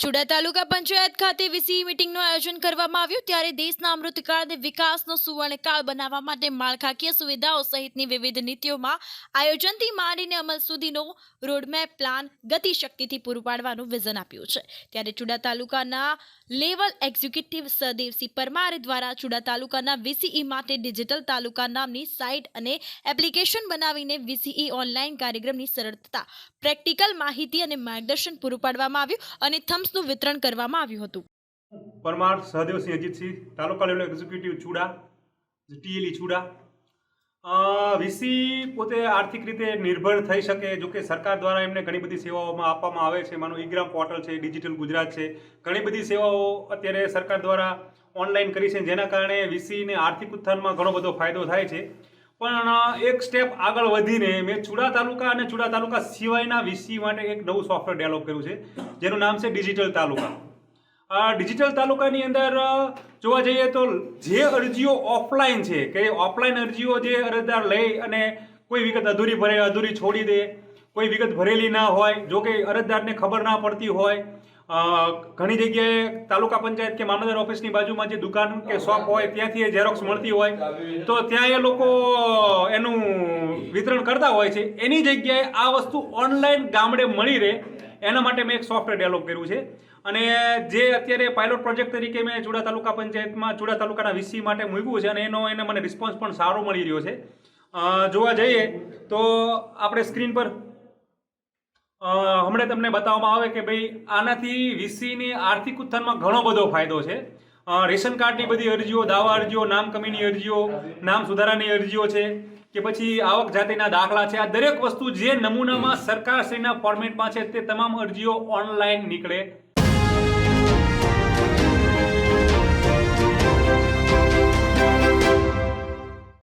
ચુડા તાલુકા પંચાયત ખાતે વીસી મીટિંગનું આયોજન કરવામાં આવ્યું ત્યારે દેશના અમૃતકાળને વિકાસનો સુવર્ણકાળ બનાવવા માટે માળખાકીય સુવિધાઓ સહિતની વિવિધ નીતિઓમાં આયોજનથી માંડીને અમલ સુધીનો રોડમેપ પ્લાન ગતિશક્તિથી પૂરું પાડવાનું વિઝન આપ્યું છે। ત્યારે ચુડા તાલુકાના લેવલ એક્ઝિક્યુટિવ સદેવસિંહ પરમાર દ્વારા ચુડા તાલુકાના વીસીઈ માટે ડિજિટલ તાલુકા નામની સાઇટ અને એપ્લિકેશન બનાવીને વીસીઈ ઓનલાઈન કાર્યક્રમની સરળતા પ્રેક્ટિકલ માહિતી અને માર્ગદર્શન પૂરું પાડવામાં આવ્યું અને થમ્સનું વિતરણ કરવામાં આવ્યું હતું। Parmar Sahdevsinh Ajitsinh, taluka level executive Chuda, TLE Chuda. VC પોતે આર્થિક રીતે નિર્ભર થઈ શકે, જો કે સરકાર દ્વારા એમને ઘણી બધી સેવાઓમાં આપવામાં આવે છે। માનો ઈ ગ્રામ પોર્ટલ છે, ડિજિટલ ગુજરાત છે, ઘણી બધી સેવાઓ અત્યારે સરકાર દ્વારા ઓનલાઈન કરી છે, જેના કારણે વીસીને આર્થિક ઉત્થાનમાં ઘણો બધો ફાયદો થાય છે। પણ એક સ્ટેપ આગળ વધીને મેં ચુડા તાલુકા અને ચુડા તાલુકા સિવાયના વીસી માટે એક નવું સોફ્ટવેર ડેવલપ કર્યું છે, જેનું નામ છે ડિજિટલ તાલુકા। આ ડિજિટલ તાલુકાની અંદર જોવા જઈએ તો જે અરજીઓ ઓફલાઈન છે, કે ઓફલાઈન અરજીઓ જે અરજદાર લઈ અને કોઈ વિગત અધૂરી છોડી દે, કોઈ વિગત ભરેલી ના હોય, જો કે અરજદારને ખબર ના પડતી હોય, ઘણી જગ્યાએ તાલુકા પંચાયત કે મામલતદાર ઓફિસની બાજુમાં જે દુકાન કે શોપ હોય ત્યાંથી ઝેરોક્સ મળતી હોય તો ત્યાં એ લોકો એનું વિતરણ કરતા હોય છે। એની જગ્યાએ આ વસ્તુ ઓનલાઈન ગામડે મળી રહે એના માટે મેં એક સોફ્ટવેર ડેવલપ કર્યું છે અને જે અત્યારે પાયલોટ પ્રોજેક્ટ તરીકે મેં ચુડા તાલુકા પંચાયતમાં ચુડા તાલુકાના વીસી માટે મૂક્યું છે અને એને મને રિસ્પોન્સ પણ સારો મળી રહ્યો છે। જોવા જઈએ તો આપણે સ્ક્રીન પર હમણાં તમને બતાવવામાં આવે કે ભાઈ આનાથી વીસીની આર્થિક ઉત્થાનમાં ઘણો બધો ફાયદો છે। રેશન કાર્ડની બધી અરજીઓ, દાવા અરજીઓ, નામ કમીની અરજીઓ, નામ સુધારાની અરજીઓ છે કે પછી આવક જાતિના દાખલા છે, આ દરેક વસ્તુ જે નમૂનામાં સરકારશ્રીના ફોર્મેટમાં છે તે તમામ અરજીઓ ઓનલાઈન નીકળે।